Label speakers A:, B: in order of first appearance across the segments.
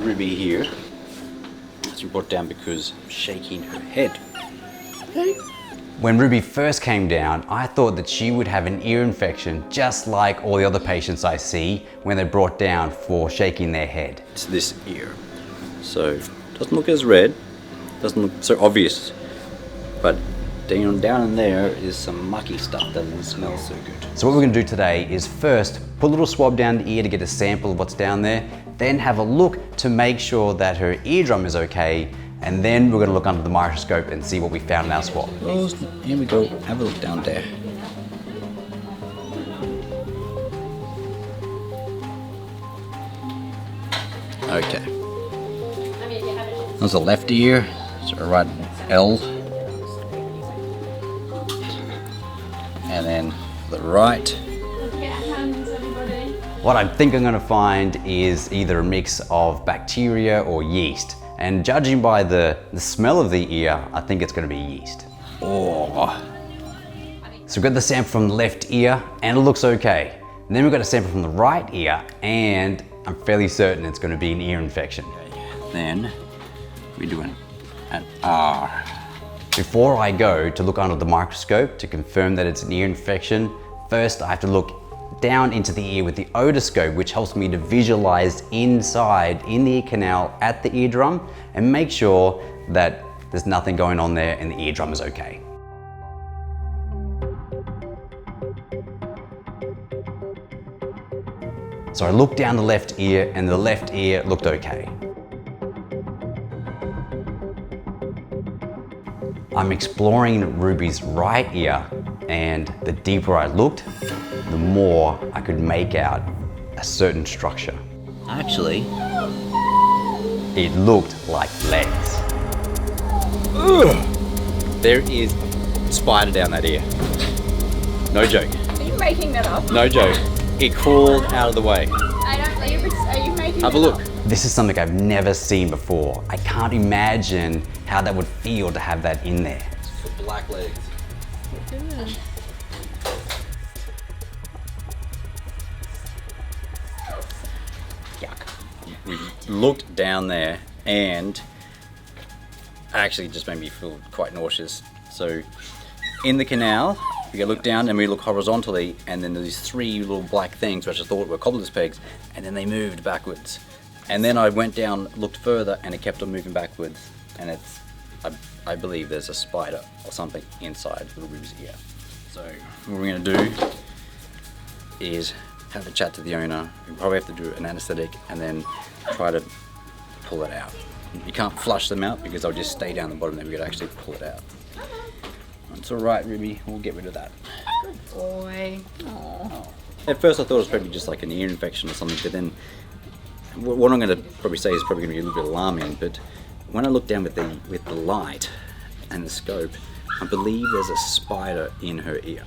A: Ruby here has been brought down because I'm shaking her head. Hey.
B: When Ruby first came down, I thought that she would have an ear infection just like all the other patients I see when they're brought down for shaking their head.
A: It's this ear. So, it doesn't look as red, doesn't look so obvious, but down in there is some mucky stuff that doesn't smell so good.
B: So what we're going to do today is first put a little swab down the ear to get a sample of what's down there, then have a look to make sure that her eardrum is okay, and then we're going to look under the microscope and see what we found in our swab.
A: Well, here we go, have a look down there. Okay. There's the left ear, so right L. And then the right.
B: What I think I'm going to find is either a mix of bacteria or yeast. And judging by the smell of the ear, I think it's going to be yeast.
A: Oh.
B: So we've got the sample from the left ear and it looks okay. And then we've got a sample from the right ear and I'm fairly certain it's going to be an ear infection.
A: Then we do an R.
B: Before I go to look under the microscope to confirm that it's an ear infection, first I have to look down into the ear with the otoscope, which helps me to visualize inside in the ear canal at the eardrum and make sure that there's nothing going on there and the eardrum is okay. So I looked down the left ear and the left ear looked okay. I'm exploring Ruby's right ear, and the deeper I looked, the more I could make out a certain structure.
A: Actually,
B: it looked like legs.
A: Ugh. There is a spider down that ear. No joke.
C: Are you making that up?
A: No joke. It crawled out of the way.
C: Are you making
A: Have a
C: that
A: look.
C: up?
B: This is something I've never seen before. I can't imagine how that would feel to have that in there.
A: For black legs. Yuck. We looked down there and actually just made me feel quite nauseous. So in the canal, we can look down and we look horizontally, and then there's these three little black things which I thought were cobbler's pegs, and then they moved backwards. And then I went down, looked further, and it kept on moving backwards. And it's, I believe there's a spider or something inside little Ruby's ear. So what we're gonna do is have a chat to the owner. We probably have to do an anesthetic and then try to pull it out. You can't flush them out because they'll just stay down the bottom, then we could actually pull it out. It's all right, Ruby, we'll get rid of that.
C: Good boy. Aww.
A: At first I thought it was probably just like an ear infection or something, but then what I'm going to probably say is probably going to be a little bit alarming, but when I look down with the light and the scope, I believe there's a spider in her ear.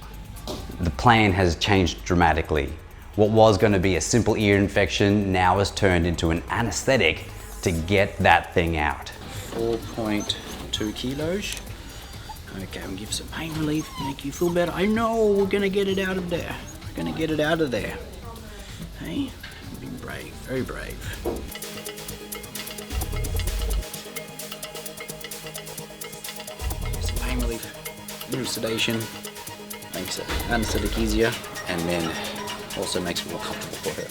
B: The plan has changed dramatically. What was going to be a simple ear infection now has turned into an anesthetic to get that thing out.
A: 4.2 kilos. Okay, we'll give some pain relief, make you feel better. I know we're going to get it out of there. We're going to get it out of there. Hey, be brave, very brave. Some pain relief, a little sedation, makes it anesthetic easier, and then also makes it more comfortable for her.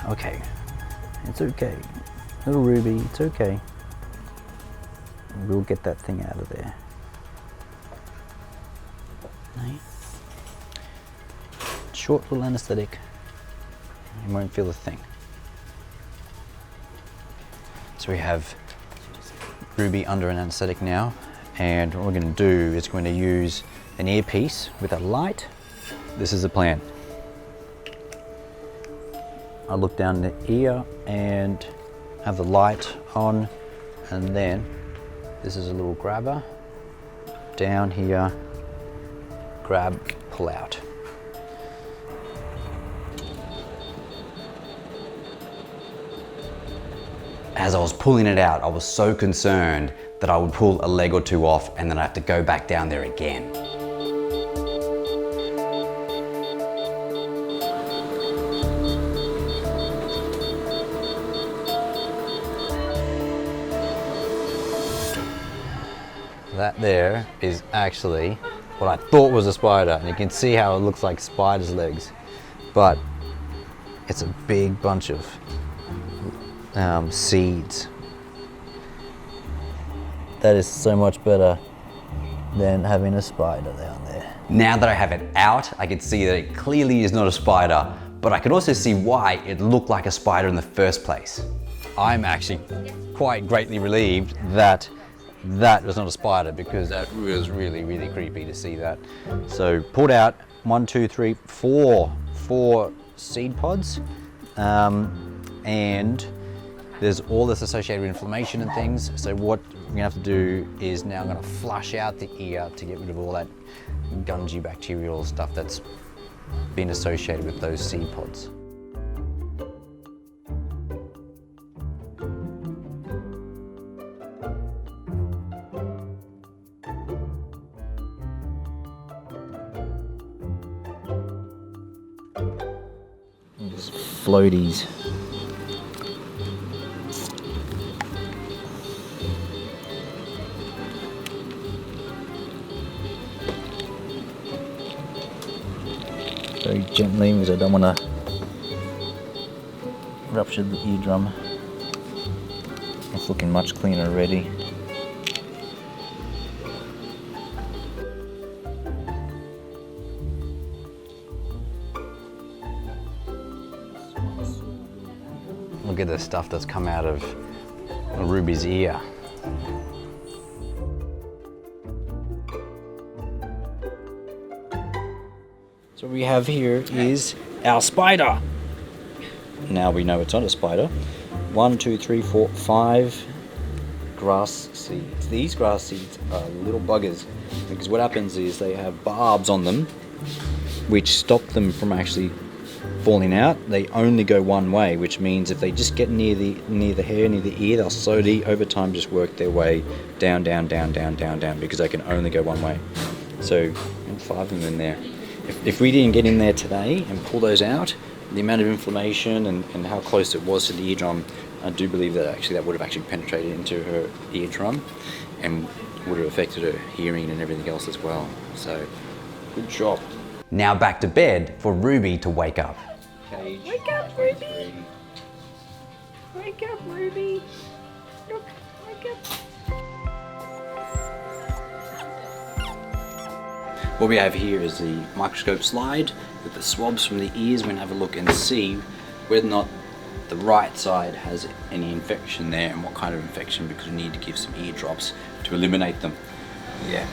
A: Okay, it's okay. Little Ruby, it's okay. We'll get that thing out of there. Right. Short little anesthetic. You won't feel a thing. So we have Ruby under an anesthetic now, and what we're going to do is going to use an earpiece with a light. This is the plan. I look down the ear and have the light on, and then this is a little grabber down here, grab, pull out.
B: as I was pulling it out, I was so concerned that I would pull a leg or two off and then I have to go back down there again. That there is actually what I thought was a spider, and you can see how it looks like spider's legs, but it's a big bunch of seeds. That is so much better than having a spider down there. Now that I have it out, I can see that it clearly is not a spider, but I can also see why it looked like a spider in the first place. I'm actually quite greatly relieved that that was not a spider, because that was really, really creepy to see that. So pulled out 1, 2, 3, 4 seed pods, and there's all this associated with inflammation and things. So what we're gonna have to do is now I'm gonna flush out the ear to get rid of all that gungy bacterial stuff that's been associated with those seed pods. Just floaties. Very gently, because I don't want to rupture the eardrum. It's looking much cleaner already. Look at the stuff that's come out of Ruby's ear. So what we have here is our spider. Now we know it's not a spider. 1, 2, 3, 4, 5 grass seeds. These grass seeds are little buggers, because what happens is they have barbs on them which stop them from actually falling out. They only go one way, which means if they just get near the hair, near the ear, they'll slowly over time just work their way down, because they can only go one way. So 5 of them in there. If we didn't get in there today and pull those out, the amount of inflammation and how close it was to the eardrum, I do believe that that would have actually penetrated into her eardrum and would have affected her hearing and everything else as well. So good job. Now back to bed for Ruby to wake up.
C: Wake up, Ruby. Wake up, Ruby. Look, wake up.
A: What we have here is the microscope slide with the swabs from the ears. We're going to have a look and see whether or not the right side has any infection there and what kind of infection, because we need to give some ear drops to eliminate them. Yeah,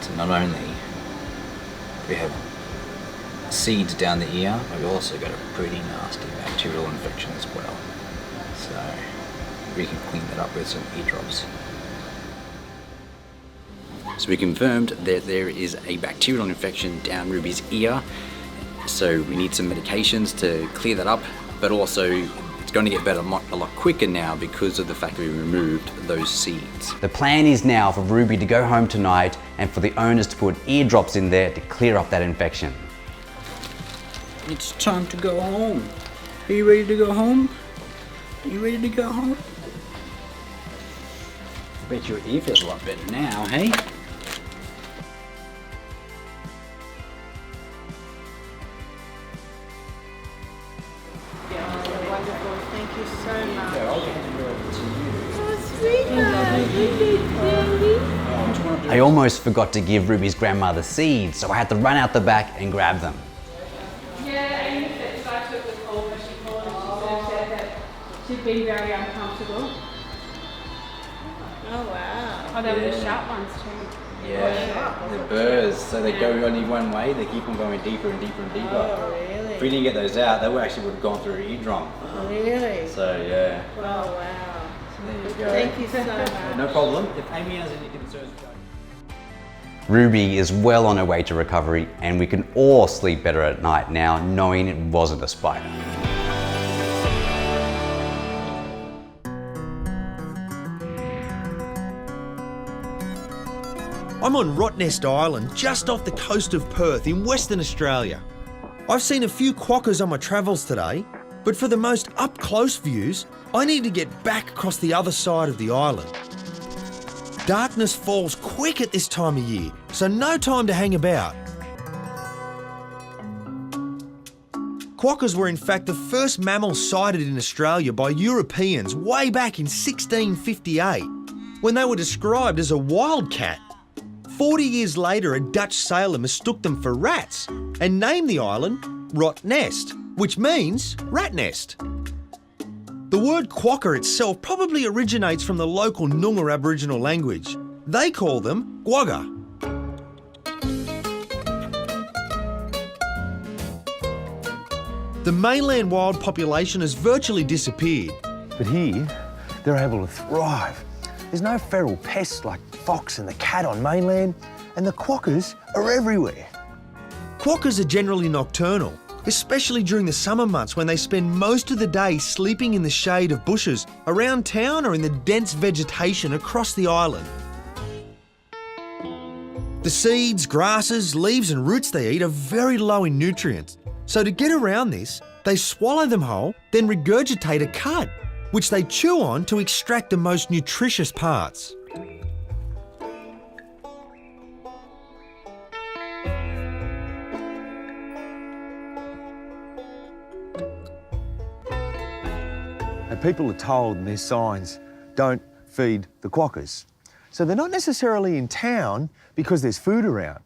A: so not only we have seeds down the ear, but we've also got a pretty nasty bacterial infection as well. So we can clean that up with some ear drops. So we confirmed that there is a bacterial infection down Ruby's ear. So we need some medications to clear that up, but also it's going to get better a lot quicker now because of the fact that we removed those seeds.
B: The plan is now for Ruby to go home tonight and for the owners to put ear drops in there to clear up that infection.
A: It's time to go home. Are you ready to go home? Are you ready to go home? I bet your ear feels a lot better now, hey?
C: Wonderful. Thank you so much.
A: Yeah, I'll hand it over to you.
C: Oh, sweetheart.
B: I almost forgot to give Ruby's grandmother seeds, so I had to run out the back and grab them.
D: Yeah, Amy said if I took the cold when she called and she said that she'd been very uncomfortable.
C: Oh, wow.
D: Oh, there were the sharp ones too.
A: Yeah, the burrs, so they go only one way, they keep on going deeper and deeper and deeper.
C: Oh, really?
A: If we didn't get those out, they actually would have gone through her eardrum.
C: Really?
A: So yeah.
C: Oh, wow.
A: So there you go.
C: Thank you so much.
A: No problem. If Amy has any concerns,
B: Ruby is well on her way to recovery, and we can all sleep better at night now knowing it wasn't a spider.
E: I'm on Rottnest Island, just off the coast of Perth in Western Australia. I've seen a few quokkas on my travels today, but for the most up-close views, I need to get back across the other side of the island. Darkness falls quick at this time of year, so no time to hang about. Quokkas were in fact the first mammals sighted in Australia by Europeans way back in 1658, when they were described as a wildcat. 40 years later, a Dutch sailor mistook them for rats and named the island Rottnest, which means rat nest. The word quokka itself probably originates from the local Noongar Aboriginal language. They call them quokka. The mainland wild population has virtually disappeared.
F: But here, they're able to thrive. There's no feral pests like fox and the cat on mainland, and the quokkas are everywhere.
E: Quokkas are generally nocturnal, especially during the summer months when they spend most of the day sleeping in the shade of bushes around town or in the dense vegetation across the island. The seeds, grasses, leaves and roots they eat are very low in nutrients, so to get around this, they swallow them whole, then regurgitate a cud, which they chew on to extract the most nutritious parts.
F: And people are told in their signs, don't feed the quokkas. So they're not necessarily in town because there's food around,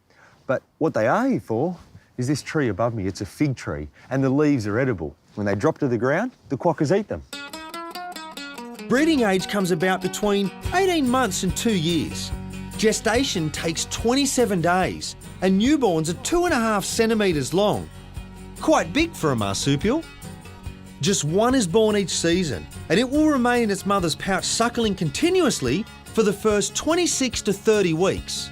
F: but what they are here for is this tree above me. It's a fig tree, and the leaves are edible. When they drop to the ground, the quokkas eat them.
E: Breeding age comes about between 18 months and 2 years. Gestation takes 27 days, and newborns are 2.5 centimetres long. Quite big for a marsupial. Just one is born each season, and it will remain in its mother's pouch suckling continuously for the first 26 to 30 weeks.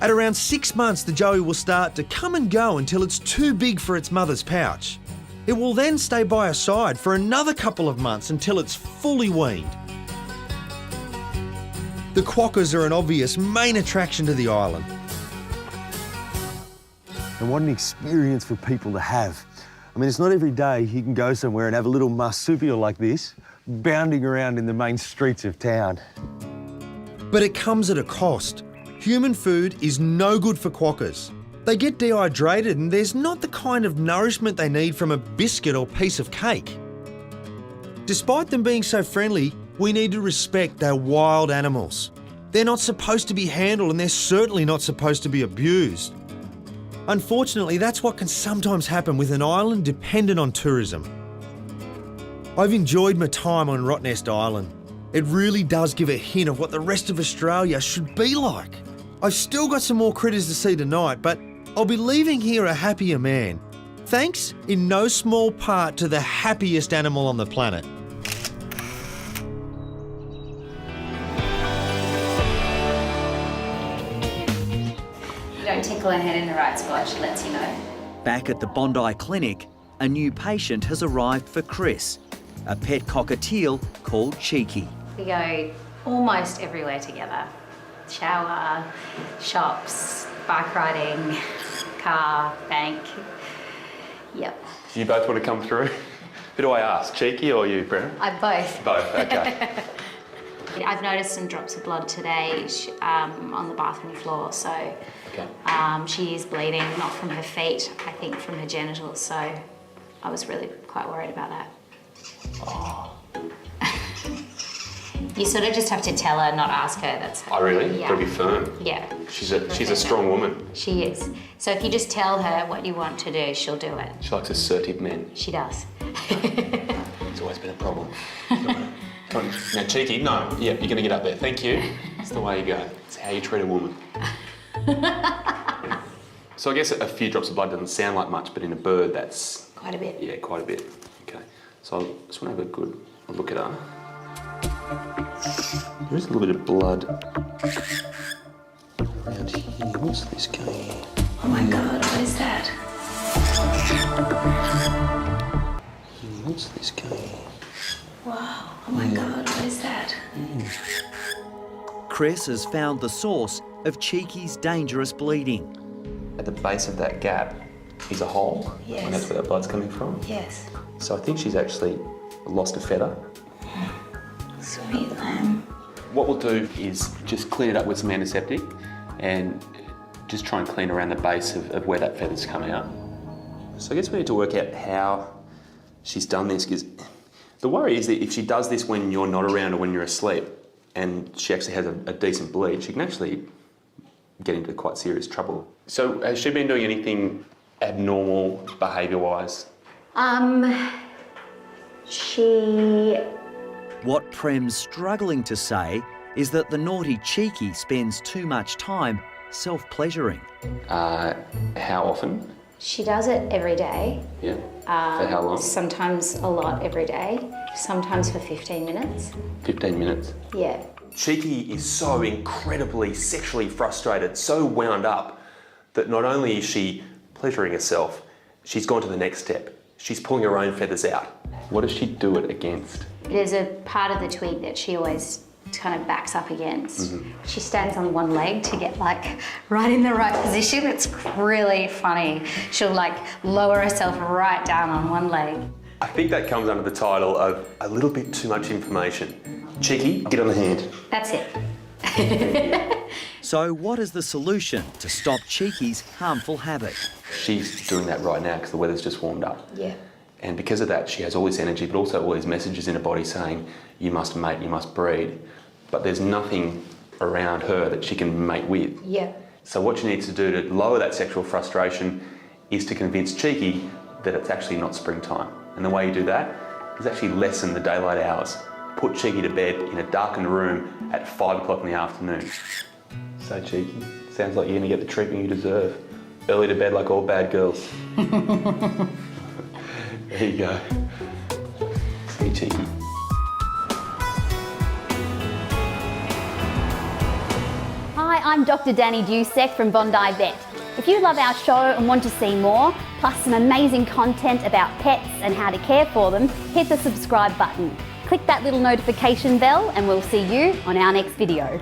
E: At around 6 months, the joey will start to come and go until it's too big for its mother's pouch. It will then stay by her side for another couple of months until it's fully weaned. The quokkas are an obvious main attraction to the island.
F: And what an experience for people to have. I mean, it's not every day you can go somewhere and have a little marsupial like this bounding around in the main streets of town.
E: But it comes at a cost. Human food is no good for quokkas. They get dehydrated and there's not the kind of nourishment they need from a biscuit or piece of cake. Despite them being so friendly, we need to respect they're wild animals. They're not supposed to be handled and they're certainly not supposed to be abused. Unfortunately, that's what can sometimes happen with an island dependent on tourism. I've enjoyed my time on Rottnest Island. It really does give a hint of what the rest of Australia should be like. I've still got some more critters to see tonight, but I'll be leaving here a happier man. Thanks in no small part to the happiest animal on the planet.
G: You don't tickle her head in the right spot, she lets you know.
H: Back at the Bondi Clinic, a new patient has arrived for Chris, a pet cockatiel called Cheeky.
G: We go almost everywhere together. Shower, shops, bike riding, car, bank. Yep.
I: Do you both want to come through? Who do I ask, Cheeky or you, Brennan?
G: Both.
I: Both, okay.
G: I've noticed some drops of blood today on the bathroom floor, so she is bleeding, not from her feet, I think from her genitals, so I was really quite worried about that.
I: Oh.
G: You sort of just have to tell her, not ask her. That's
I: Oh, really?
G: Yeah.
I: Gotta be firm.
G: Yeah.
I: She's a strong woman.
G: She is. So if you just tell her what you want to do, she'll do it.
I: She likes assertive men.
G: She does.
I: It's always been a problem. Come on. Now, Cheeky, no. Yeah, you're gonna get up there. Thank you. It's the way you go. It's how you treat a woman. So I guess a few drops of blood doesn't sound like much, but in a bird, that's...
G: Quite a bit.
I: Yeah, quite a bit. Okay. So I just want to have a good look at her. There is a little bit of blood around here. What's this going on?
G: Oh my God, what is that?
I: What's this going on?
G: Wow, oh my God, what is that?
H: Chris has found the source of Cheeky's dangerous bleeding.
I: At the base of that gap is a hole,
G: Yes.
I: and that's where that blood's coming from.
G: Yes.
I: So I think she's actually lost a feather.
G: Sweet lamb.
I: What we'll do is just clean it up with some antiseptic and just try and clean around the base of where that feather's come out. So I guess we need to work out how she's done this, because the worry is that if she does this when you're not around or when you're asleep and she actually has a decent bleed, she can actually get into quite serious trouble. So has she been doing anything abnormal behaviour-wise?
G: She...
H: What Prem's struggling to say is that the naughty Cheeky spends too much time self-pleasuring.
I: How often?
G: She does it every day.
I: Yeah. For how long?
G: Sometimes a lot every day. Sometimes for 15 minutes.
I: 15 minutes.
G: Yeah.
I: Cheeky is so incredibly sexually frustrated, so wound up, that not only is she pleasuring herself, she's gone to the next step. She's pulling her own feathers out. What does she do it against?
G: There's a part of the twig that she always kind of backs up against. She stands on one leg to get like right in the right position. It's really funny. She'll like lower herself right down on one leg.
I: I think that comes under the title of a little bit too much information. Cheeky, get on the hand.
G: That's it.
H: So what is the solution to stop Cheeky's harmful habit?
I: She's doing that right now because the weather's just warmed up.
G: Yeah.
I: And because of that, she has all this energy, but also all these messages in her body saying, you must mate, you must breed. But there's nothing around her that she can mate with.
G: Yeah.
I: So what she needs to do to lower that sexual frustration is to convince Cheeky that it's actually not springtime. And the way you do that is actually lessen the daylight hours. Put Cheeky to bed in a darkened room at 5 o'clock in the afternoon. So Cheeky, sounds like you're gonna get the treatment you deserve. Early to bed like all bad girls. There you go. See you, Cheeky.
J: Hi, I'm Dr. Danny Dusek from Bondi Vet. If you love our show and want to see more, plus some amazing content about pets and how to care for them, hit the subscribe button. Click that little notification bell and we'll see you on our next video.